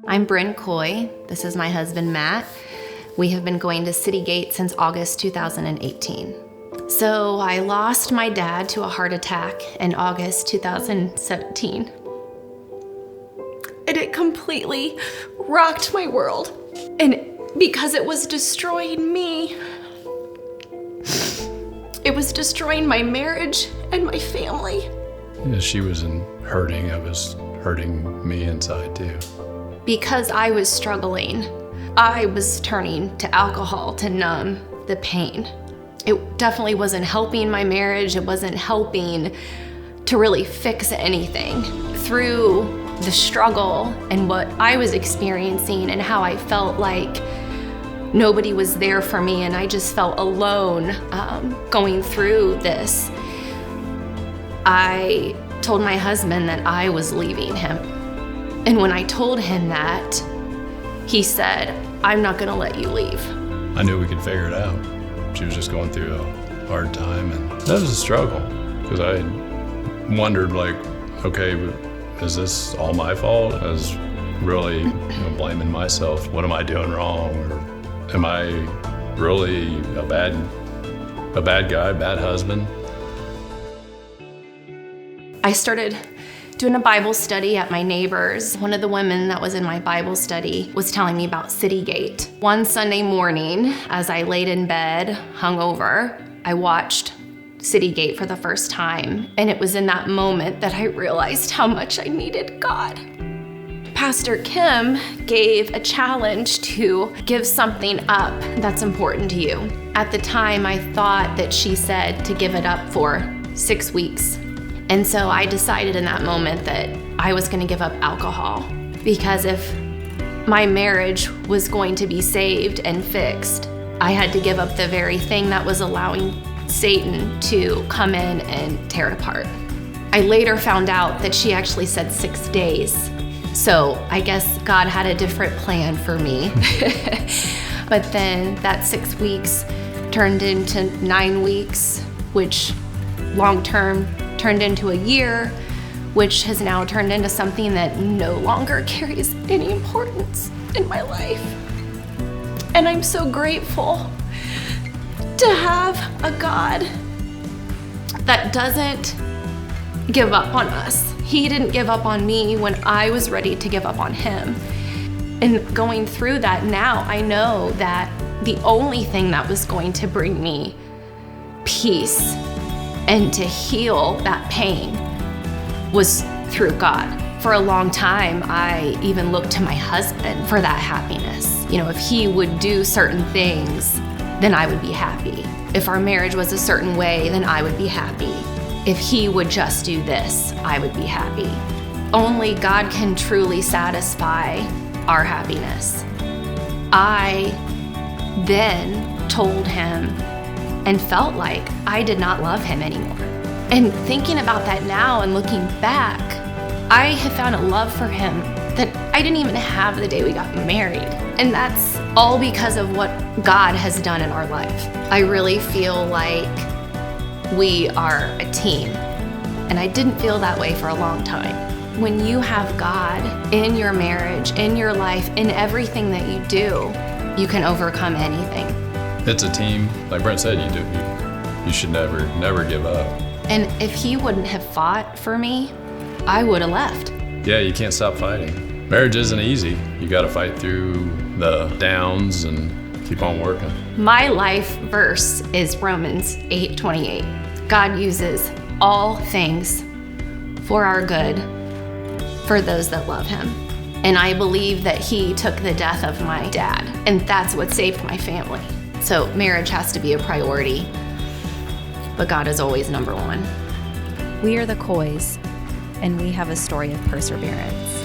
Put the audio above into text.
I'm Bryn. This is my husband, Matt. We have been going to CityGate since August 2018. So I lost my dad to a heart attack in August 2017. And it completely rocked my world. And because it was destroying me, it was destroying my marriage and my family. As she was hurting, I was hurting me inside too. Because I was struggling, I was turning to alcohol to numb the pain. It definitely wasn't helping my marriage. It wasn't helping to really fix anything. Through the struggle and what I was experiencing and how I felt like nobody was there for me and I just felt alone going through this, I told my husband that I was leaving him. And when I told him that, he said, "I'm not gonna let you leave." I knew we could figure it out. She was just going through a hard time, and that was a struggle because I wondered, like, okay, is this all my fault? I was really blaming myself. What am I doing wrong? Or am I really a bad guy, bad husband? I started doing a Bible study at my neighbor's. One of the women that was in my Bible study was telling me about CityGate. One Sunday morning, as I laid in bed, hungover, I watched CityGate for the first time, and it was in that moment that I realized how much I needed God. Pastor Kim gave a challenge to give something up that's important to you. At the time, I thought that she said to give it up for 6 weeks. And so I decided in that moment that I was going to give up alcohol, because if my marriage was going to be saved and fixed, I had to give up the very thing that was allowing Satan to come in and tear it apart. I later found out that she actually said 6 days. So I guess God had a different plan for me. But then that 6 weeks turned into 9 weeks, which long term turned into a year, which has now turned into something that no longer carries any importance in my life. And I'm so grateful to have a God that doesn't give up on us. He didn't give up on me when I was ready to give up on him. And going through that now, I know that the only thing that was going to bring me peace and to heal that pain was through God. For a long time, I even looked to my husband for that happiness. If he would do certain things, then I would be happy. If our marriage was a certain way, then I would be happy. If he would just do this, I would be happy. Only God can truly satisfy our happiness. I then told him and felt like I did not love him anymore. And thinking about that now and looking back, I have found a love for him that I didn't even have the day we got married. And that's all because of what God has done in our life. I really feel like we are a team. And I didn't feel that way for a long time. When you have God in your marriage, in your life, in everything that you do, you can overcome anything. It's a team. Like Brent said, you should never give up. And if he wouldn't have fought for me, I would have left. Yeah, you can't stop fighting. Marriage isn't easy. You got to fight through the downs and keep on working. My life verse is Romans 8:28. God uses all things for our good for those that love him. And I believe that he took the death of my dad, and that's what saved my family. So marriage has to be a priority, but God is always number one. We are the Coys, and we have a story of perseverance.